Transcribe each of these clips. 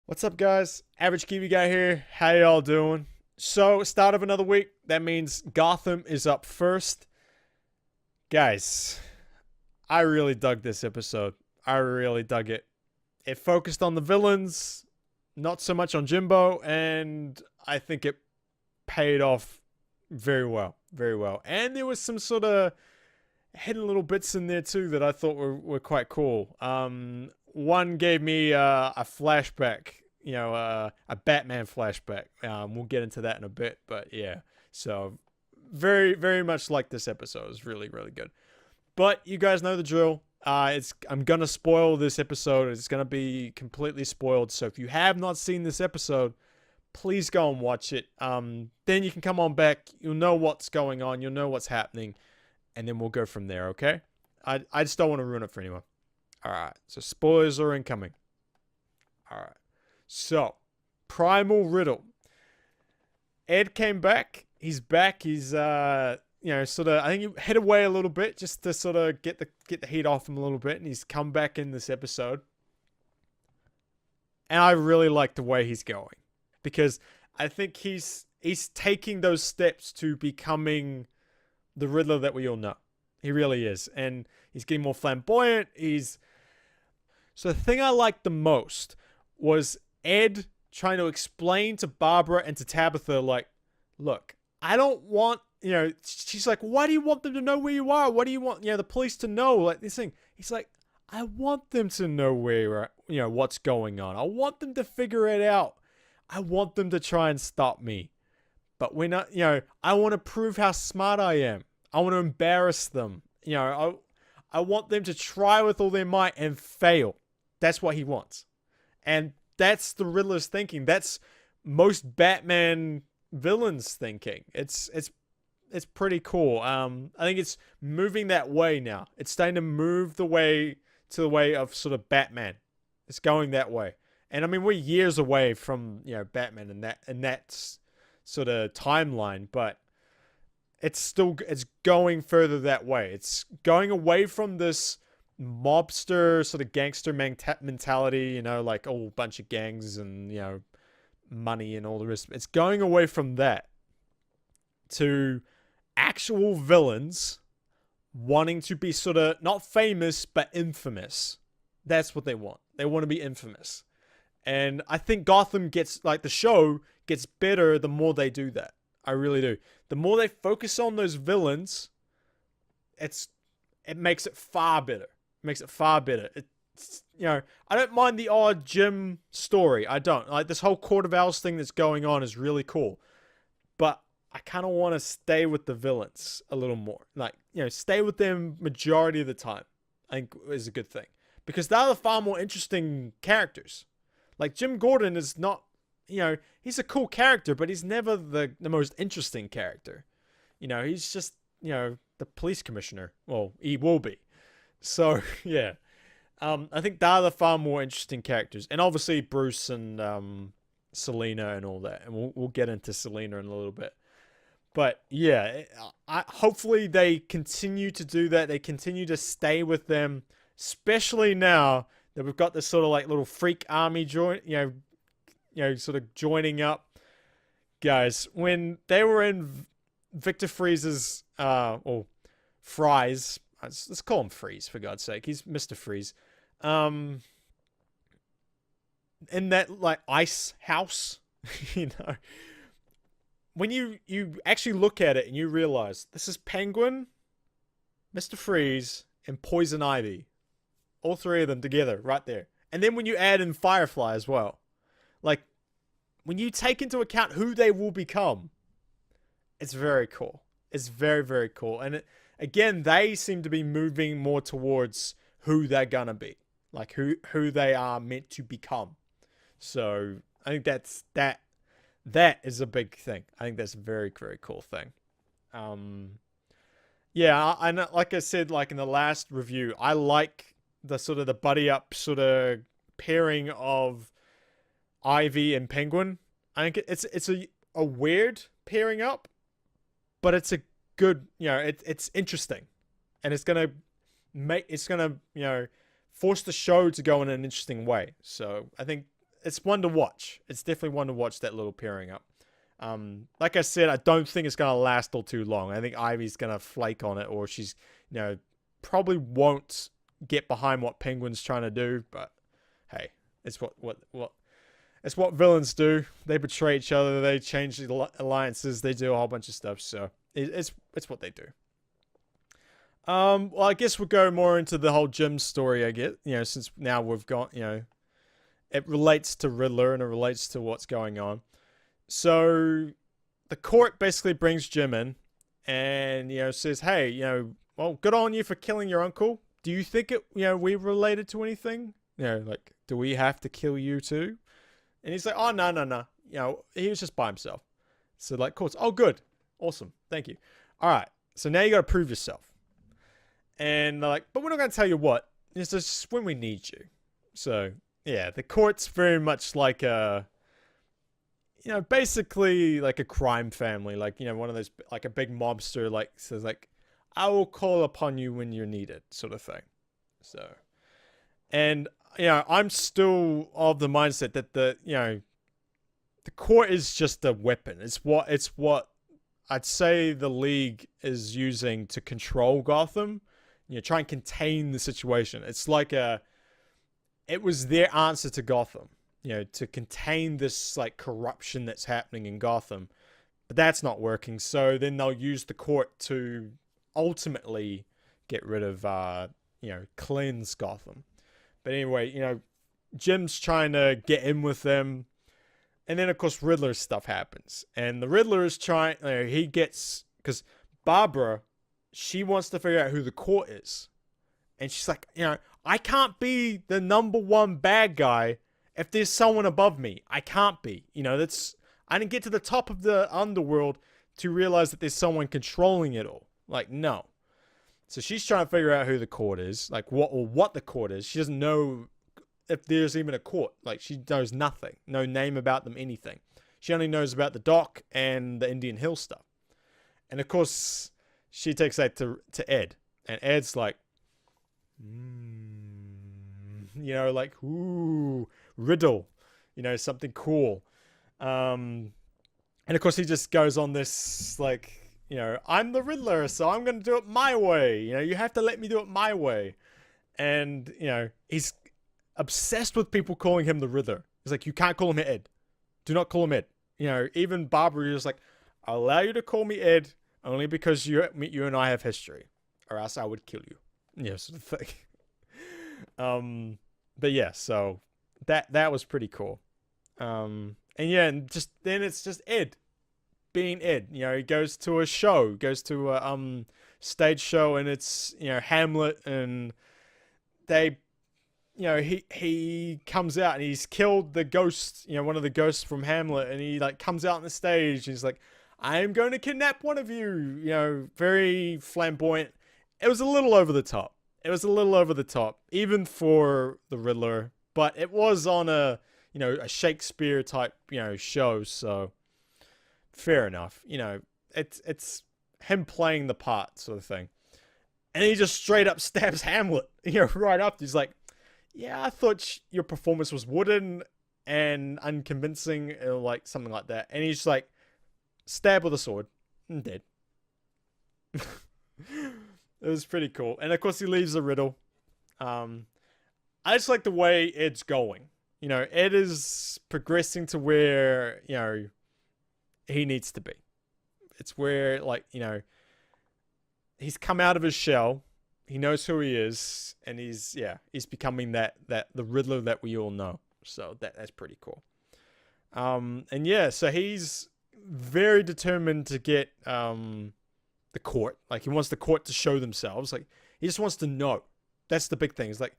What's up, guys? Average Kiwi Guy here. How y'all doing? So, start of another week. That means Gotham is up first. Guys, I really dug this episode. I really dug it. It focused on the villains, not so much on Jimbo, and I think it paid off very well. Very well. And there was some sort of hidden little bits in there too that I thought were quite cool. One gave me a flashback, a Batman flashback. We'll get into that in a bit, but yeah. So very, very much like this episode. It's really, really good. But you guys know the drill. I'm gonna spoil this episode. It's gonna be completely spoiled. So if you have not seen this episode, please go and watch it. Then you can come on back. You'll know what's going on. You'll know what's happening, and then we'll go from there. Okay? I just don't want to ruin it for anyone. All right. So spoilers are incoming. All right. So Primal Riddle. Ed came back. He's back. He's sort of, I think he hid away a little bit just to sort of get the heat off him a little bit, and he's come back in this episode. And I really like the way he's going, because I think he's taking those steps to becoming the Riddler that we all know. He really is, and he's getting more flamboyant. So the thing I liked the most was Ed trying to explain to Barbara and to Tabitha, like, look, I don't want, she's like, why do you want them to know where you are? What do you want, the police to know? Like this thing. He's like, I want them to know where, what's going on. I want them to figure it out. I want them to try and stop me. But we're not, I want to prove how smart I am. I want to embarrass them. I want them to try with all their might and fail. That's what he wants. And that's the Riddler's thinking. That's most Batman villains thinking. It's pretty cool. I think it's moving that way now. It's starting to move the way of sort of Batman. It's going that way. And I mean, we're years away from, Batman and that sort of timeline, but it's going further that way. It's going away from this mobster sort of gangster mentality, like a whole bunch of gangs and, money and all the rest. It's going away from that to actual villains wanting to be sort of not famous, but infamous. That's what they want. They want to be infamous. And I think Gotham the show gets better the more they do that. I really do. The more they focus on those villains, it makes it far better. It makes it far better. It's, I don't mind the odd Jim story. I don't. Like, this whole Court of Owls thing that's going on is really cool. But I kind of want to stay with the villains a little more. Like, stay with them majority of the time, I think is a good thing. Because they're the far more interesting characters. Like, Jim Gordon is not, he's a cool character, but he's never the most interesting character. He's just, the police commissioner. Well, he will be. So, yeah. I think they're the far more interesting characters. And obviously Bruce and Selena and all that. And we'll get into Selena in a little bit. But, yeah, hopefully they continue to do that. They continue to stay with them, especially now that we've got this sort of like little freak army sort of joining up. Guys, when they were in Victor Freeze's, or Fry's, let's call him Freeze for God's sake. He's Mr. Freeze. In that like ice house, when you actually look at it and you realize this is Penguin, Mr. Freeze, and Poison Ivy. All three of them together right there. And then when you add in Firefly as well, like when you take into account who they will become, it's very cool. It's very, very cool. And again, they seem to be moving more towards who they're gonna be, like who they are meant to become. So I think that is a big thing. I think that's a very, very cool thing. Yeah, I know, like I said, like in the last review, I like the sort of the buddy up sort of pairing of Ivy and Penguin. I think it's a weird pairing up, but it's a good, it's interesting, and it's gonna force the show to go in an interesting way. So I think it's one to watch. It's definitely one to watch, that little pairing up. Like I said, I don't think it's gonna last all too long. I think Ivy's gonna flake on it, or she's, probably won't get behind what Penguin's trying to do. But hey, it's what it's what villains do. They betray each other. They change the alliances. They do a whole bunch of stuff. So it's what they do. Well, I guess we'll go more into the whole Jim story. I get, since now we've got, it relates to Riddler and it relates to what's going on. So the court basically brings Jim in and, says, hey, well, good on you for killing your uncle. Do you think we related to anything? Like, do we have to kill you too? And he's like, oh, no. He was just by himself. So like, courts, oh, good. Awesome. Thank you. All right. So now you got to prove yourself. And they're like, but we're not going to tell you what. It's just when we need you. So, yeah, the court's very much like basically like a crime family. Like, one of those, like a big mobster, like, says, like, I will call upon you when you're needed, sort of thing. So, and, I'm still of the mindset that the court is just a weapon. It's what I'd say the League is using to control Gotham. Try and contain the situation. It's like it was their answer to Gotham, to contain this like corruption that's happening in Gotham. But that's not working. So then they'll use the court to ultimately get rid of, cleanse Gotham. But anyway, Jim's trying to get in with them. And then, of course, Riddler stuff happens. And the Riddler is trying, because Barbara, she wants to figure out who the court is. And she's like, I can't be the number one bad guy if there's someone above me. I can't be. I didn't get to the top of the underworld to realize that there's someone controlling it all. Like, no. So she's trying to figure out who the court is. Like, what the court is. She doesn't know if there's even a court. Like, she knows nothing. No name about them, anything. She only knows about the dock and the Indian Hill stuff. And, of course, she takes that to Ed. And Ed's like, like, ooh, riddle. Something cool. And, of course, he just goes on this, like, I'm the Riddler, so I'm going to do it my way. You have to let me do it my way. And, he's obsessed with people calling him the Riddler. He's like, you can't call him Ed. Do not call him Ed. Even Barbara is like, I'll allow you to call me Ed only because you and I have history, or else I would kill you. Sort of thing. But yeah, so that was pretty cool. And just then it's just Ed being Ed. He goes to a show, goes to a stage show, and it's Hamlet, and they he comes out and he's killed the ghost, one of the ghosts from Hamlet, and he like comes out on the stage and he's like, I am going to kidnap one of you, very flamboyant. It was a little over the top. Even for the Riddler, but it was on a Shakespeare type, show. So fair enough. It's him playing the part sort of thing. And he just straight up stabs Hamlet, right up. He's like, yeah, I thought your performance was wooden and unconvincing, or like something like that. And he's like, stab with a sword and dead. It was pretty cool. And of course he leaves a riddle. I just like the way Ed's going. Ed is progressing to where, he needs to be. It's where, like, he's come out of his shell. He knows who he is, and he's becoming that the Riddler that we all know. So that's pretty cool. And yeah, so he's very determined to get the court. Like, he wants the court to show themselves. Like, he just wants to know. That's the big thing. It's like,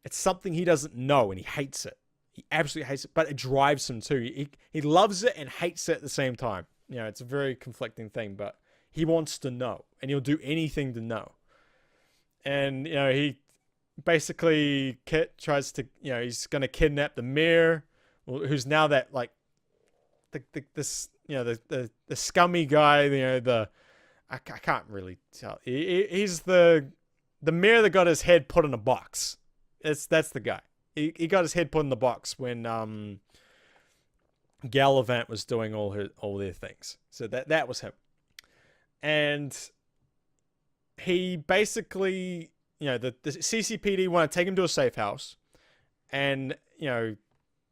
it's something he doesn't know, and he hates it. He absolutely hates it, but it drives him too. He loves it and hates it at the same time. It's a very conflicting thing, but he wants to know, and he'll do anything to know. And, he basically tries to, he's going to kidnap the mayor, who's now that, like, the scummy guy, I can't really tell. He's the mayor that got his head put in a box. That's the guy. he got his head put in the box when Gallivant was doing all their things. So that was him. And he basically, the CCPD want to take him to a safe house. And,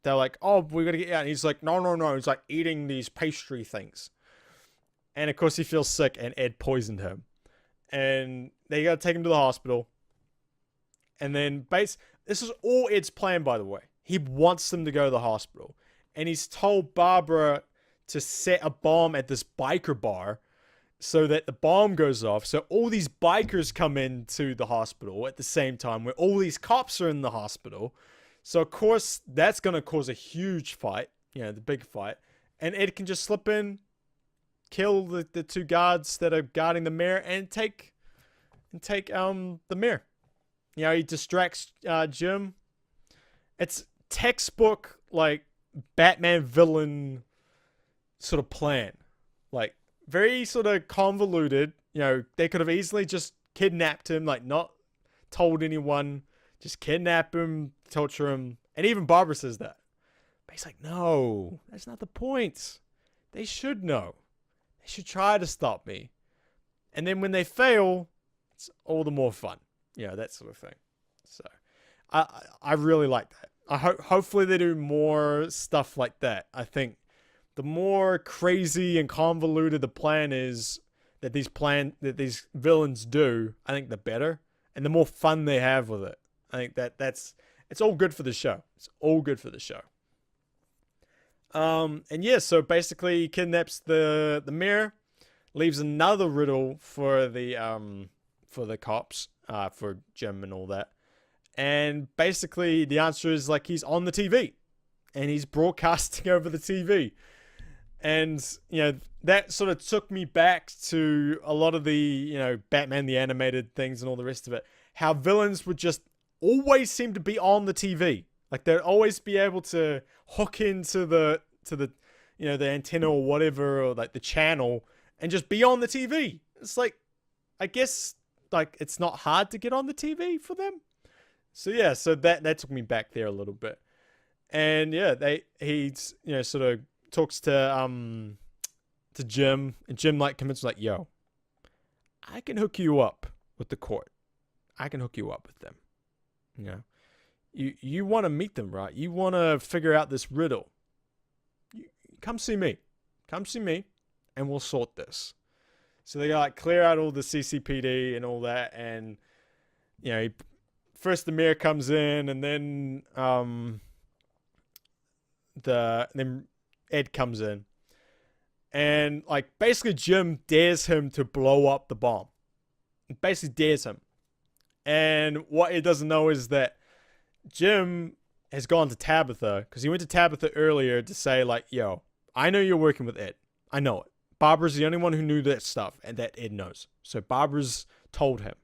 they're like, oh, we got to get you out. And he's like, no. He's like eating these pastry things. And, of course, he feels sick, and Ed poisoned him. And they got to take him to the hospital. And then, this is all Ed's plan, by the way. He wants them to go to the hospital. And he's told Barbara to set a bomb at this biker bar so that the bomb goes off. So all these bikers come into the hospital at the same time, where all these cops are in the hospital. So, of course, that's going to cause a huge fight, the big fight. And Ed can just slip in, kill the two guards that are guarding the mayor, and take the mayor. He distracts Jim. It's textbook, like, Batman villain sort of plan. Like, very sort of convoluted. They could have easily just kidnapped him, like, not told anyone. Just kidnap him, torture him. And even Barbara says that. But he's like, no, that's not the point. They should know. They should try to stop me. And then when they fail, it's all the more fun. That sort of thing. So, I really like that. Hopefully they do more stuff like that. I think the more crazy and convoluted the plan is that these villains do, I think the better. And the more fun they have with it. I think it's all good for the show. It's all good for the show. And yeah, so basically he kidnaps the mayor, leaves another riddle for the cops, for Jim and all that. And basically the answer is like he's on the TV and he's broadcasting over the TV. And, that sort of took me back to a lot of the, Batman the Animated things and all the rest of it. How villains would just always seem to be on the TV. Like they'd always be able to hook into the the antenna or whatever, or like the channel, and just be on the TV. It's like, I guess, like it's not hard to get on the TV for them. So yeah, so that took me back there a little bit. And yeah, he sort of talks to Jim, and Jim like convinces like, yo, I can hook you up with the court. I can hook you up with them. You want to meet them, right? You want to figure out this riddle. Come see me, and we'll sort this. So they like clear out all the CCPD and all that, and first the mayor comes in, and then then Ed comes in, and like basically Jim dares him to blow up the bomb. Basically dares him. And what Ed doesn't know is that Jim has gone to Tabitha, because he went to Tabitha earlier to say like, yo, I know you're working with Ed. I know it. Barbara's the only one who knew that stuff, and that Ed knows. So Barbara's told him,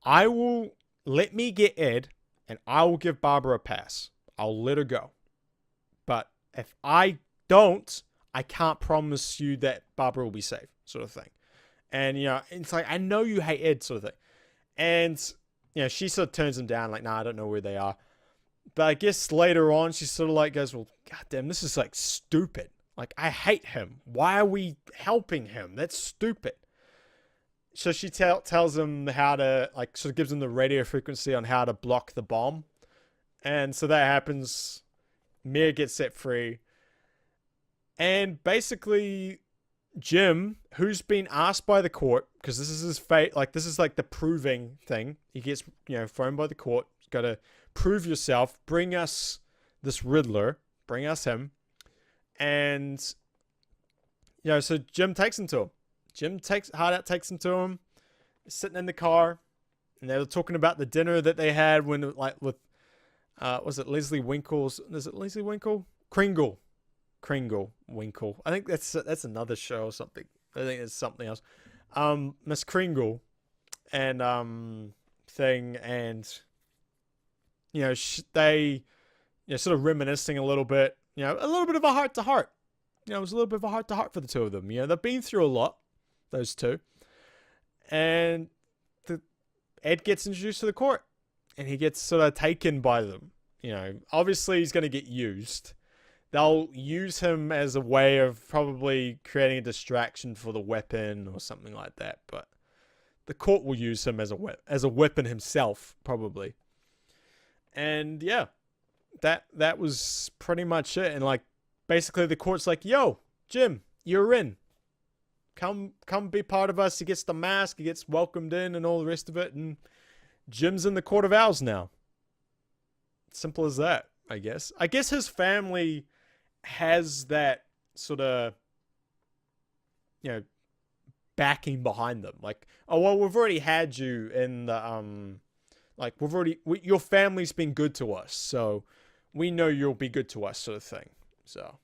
let me get Ed, and I will give Barbara a pass. I'll let her go. But if I don't, I can't promise you that Barbara will be safe, sort of thing. And, it's like, I know you hate Ed, sort of thing. And, she sort of turns him down, like, nah, I don't know where they are. But I guess later on, she sort of like goes, well, goddamn, this is like stupid. Like, I hate him. Why are we helping him? That's stupid. So she tells him how to, like, sort of gives him the radio frequency on how to block the bomb. And so that happens. Mia gets set free. And basically, Jim, who's been asked by the court, because this is his fate, like this is like the proving thing. He gets, thrown by the court. He's got to prove yourself. Bring us this Riddler. Bring us him. And, so Jim takes him to him. Hardout takes him to him. He's sitting in the car. And they were talking about the dinner that they had when, like, with, was it Leslie Winkle's? Is it Leslie Winkle? Kringle, Winkle. I think that's another show or something. I think it's something else. Miss Kringle and thing, and they sort of reminiscing a little bit. A little bit of a heart to heart. It was a little bit of a heart to heart for the two of them. They've been through a lot, those two, and Ed gets introduced to the court, and he gets sort of taken by them. You know, obviously he's going to get used. They'll use him as a way of probably creating a distraction for the weapon or something like that. But the court will use him as a weapon himself, probably. And yeah, that was pretty much it. And like, basically the court's like, yo, Jim, you're in. Come be part of us. He gets the mask, he gets welcomed in and all the rest of it. And Jim's in the Court of Owls now. Simple as that, I guess. I guess his family has that sort of, you know, backing behind them. Like, oh, well, we've already had you in the, like, your family's been good to us, so we know you'll be good to us, sort of thing. So,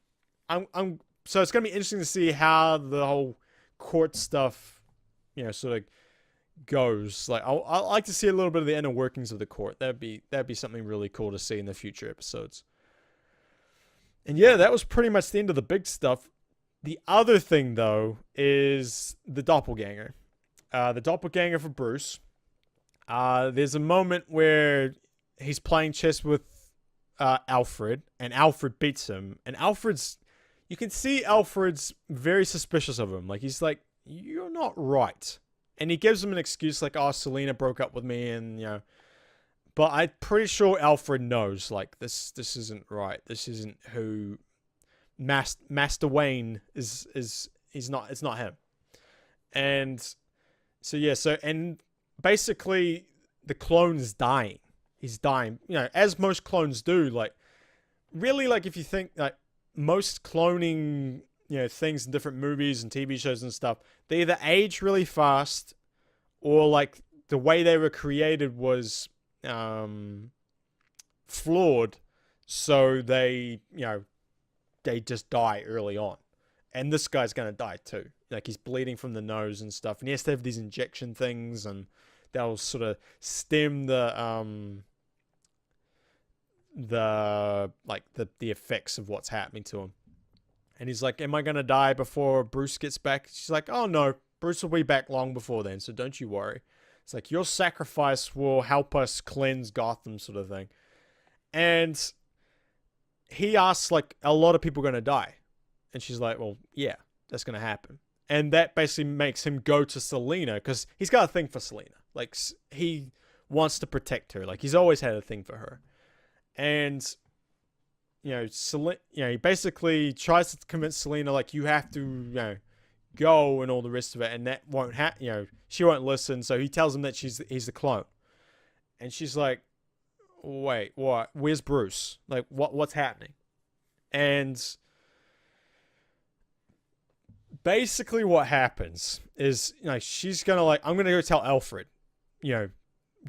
so it's going to be interesting to see how the whole court stuff, you know, sort of goes. Like, I like to see a little bit of the inner workings of the court. That'd be something really cool to see in the future episodes. And yeah, that was pretty much the end of the big stuff. The other thing, though, is the doppelganger. The doppelganger for Bruce. There's a moment where he's playing chess with Alfred, and Alfred beats him. And you can see Alfred's very suspicious of him. Like, he's like, you're not right. And he gives him an excuse like, oh, Selena broke up with me, and, you know. But I'm pretty sure Alfred knows, like, this isn't right. This isn't who Master Wayne is. It's not him. And so, yeah, and basically the clone is dying. He's dying, you know, as most clones do. Like, really, like, if you think, like, most cloning, you know, things in different movies and TV shows and stuff, they either age really fast, or like the way they were created was flawed, so they, you know, they just die early on. And this guy's gonna die too. Like, he's bleeding from the nose and stuff, and he has to have these injection things, and that'll sort of stem the effects of what's happening to him. And he's like, am I gonna die before Bruce gets back? She's like, oh no, Bruce will be back long before then, so don't you worry. It's like, your sacrifice will help us cleanse Gotham, sort of thing. And he asks, like, a lot of people gonna die? And she's like, well, yeah, that's gonna happen. And that basically makes him go to Selena, because he's got a thing for Selena. Like, he wants to protect her. Like, he's always had a thing for her. And, you know, he basically tries to convince Selena, like, you have to, you know, go and all the rest of it. And that won't happen. You know, she won't listen. So he tells him that he's the clone. And she's like, wait, what? Where's Bruce? Like, what's happening? And basically what happens is, you know, she's gonna, like, I'm gonna go tell Alfred, you know,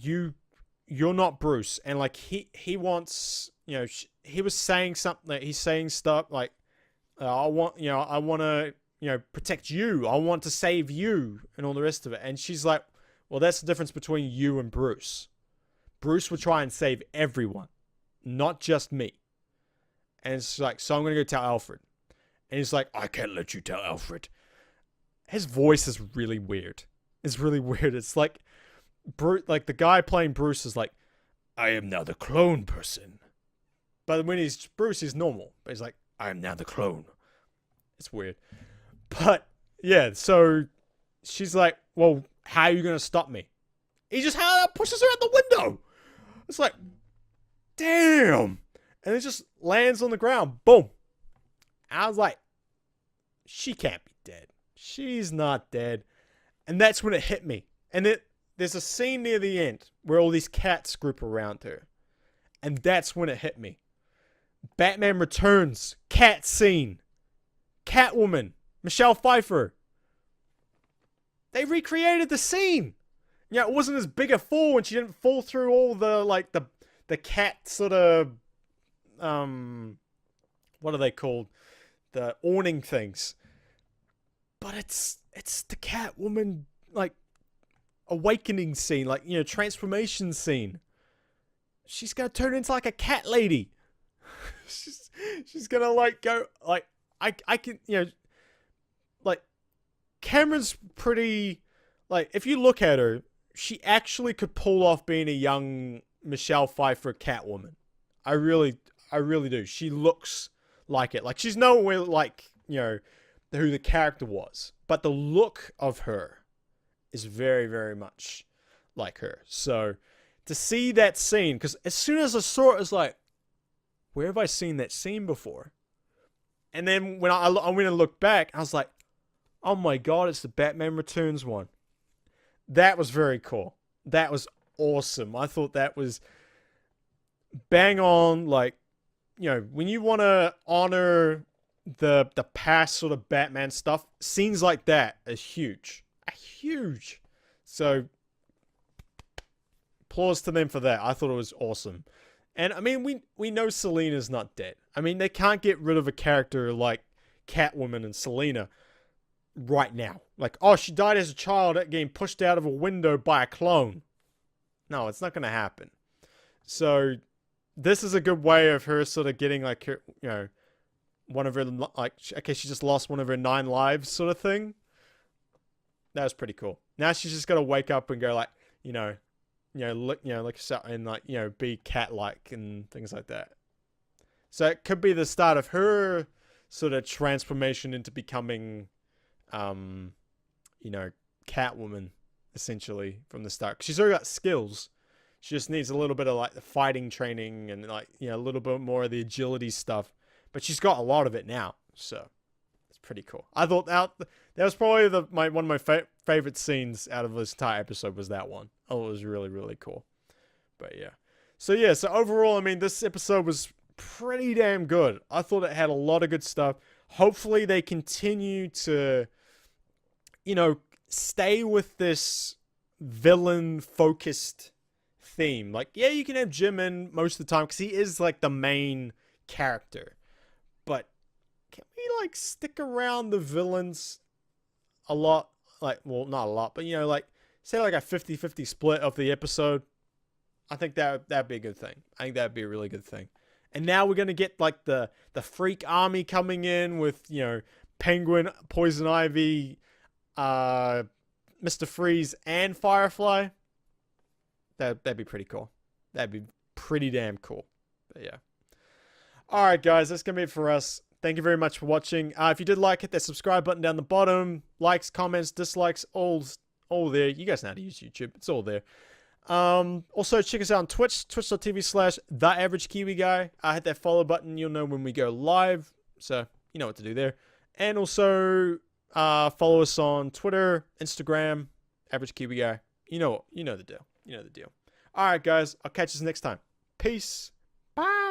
you're not Bruce. And like, he wants, you know, he was saying something, like, he's saying stuff like, I want to, you know, protect you, I want to save you, and all the rest of it. And she's like, well, that's the difference between you and Bruce. Bruce would try and save everyone, not just me. And it's like, so I'm gonna go tell Alfred. And he's like, I can't let you tell Alfred. His voice is really weird. It's really weird. It's like, like, the guy playing Bruce is like, I am now the clone person. But when he's Bruce, he's normal. But he's like, I am now the clone. It's weird. But, yeah, so she's like, well, how are you going to stop me? He just pushes her out the window. It's like, damn. And it just lands on the ground. Boom. I was like, she can't be dead. She's not dead. And that's when it hit me. And there's a scene near the end where all these cats group around her. And that's when it hit me. Batman Returns. Cat scene. Catwoman. Michelle Pfeiffer. They recreated the scene. Yeah, it wasn't as big a fall when she didn't fall through all the, like, the cat sort of, what are they called? The awning things. But it's the Catwoman, like, awakening scene, like, you know, transformation scene. She's gonna turn into, like, a cat lady. she's gonna, like, go, like, I can, you know, like, Cameron's pretty, like, if you look at her, she actually could pull off being a young Michelle Pfeiffer Catwoman. I really do. She looks like it. Like, she's nowhere like, who the character was. But the look of her is very, very much like her. So, to see that scene, because as soon as I saw it, I was like, where have I seen that scene before? And then when I went and looked back, I was like, oh my god, it's the Batman Returns one. That was very cool. That was awesome. I thought that was bang on. Like, when you want to honor the past sort of Batman stuff, scenes like that are huge. Huge. So, applause to them for that. I thought it was awesome. And, I mean, we know Selina's not dead. I mean, they can't get rid of a character like Catwoman and Selina right now. Like, oh, she died as a child getting pushed out of a window by a clone. No, it's not going to happen. So, this is a good way of her sort of getting, like, her, one of her, like, okay, she just lost one of her 9 lives sort of thing. That was pretty cool. Now she's just got to wake up and go, like, and be cat-like and things like that. So it could be the start of her sort of transformation into becoming, Catwoman, essentially, from the start. 'Cause she's already got skills. She just needs a little bit of, like, the fighting training and, like, a little bit more of the agility stuff. But she's got a lot of it now, so it's pretty cool. I thought that was probably one of my favorite scenes out of this entire episode was that one. Oh, it was really, really cool. But yeah. So overall, I mean, this episode was pretty damn good. I thought it had a lot of good stuff. Hopefully they continue to, stay with this villain-focused theme. Like, yeah, you can have Jim in most of the time because he is, like, the main character. But can we, like, stick around the villains a lot? Like, well, not a lot, but, say, like, a 50-50 split of the episode. I think that'd be a good thing. I think that'd be a really good thing. And now we're going to get, like, the Freak Army coming in with, Penguin, Poison Ivy, Mr. Freeze, and Firefly. That'd be pretty cool. That'd be pretty damn cool. But yeah. Alright, guys, that's going to be it for us. Thank you very much for watching. If you did like, hit that subscribe button down the bottom. Likes, comments, dislikes, all there. You guys know how to use YouTube. It's all there. Also, check us out on Twitch, twitch.tv/TheAverageKiwiGuy. Hit that follow button. You'll know when we go live. So, you know what to do there. And also, follow us on Twitter, Instagram, AverageKiwiGuy. You know the deal. Alright, guys. I'll catch you next time. Peace. Bye.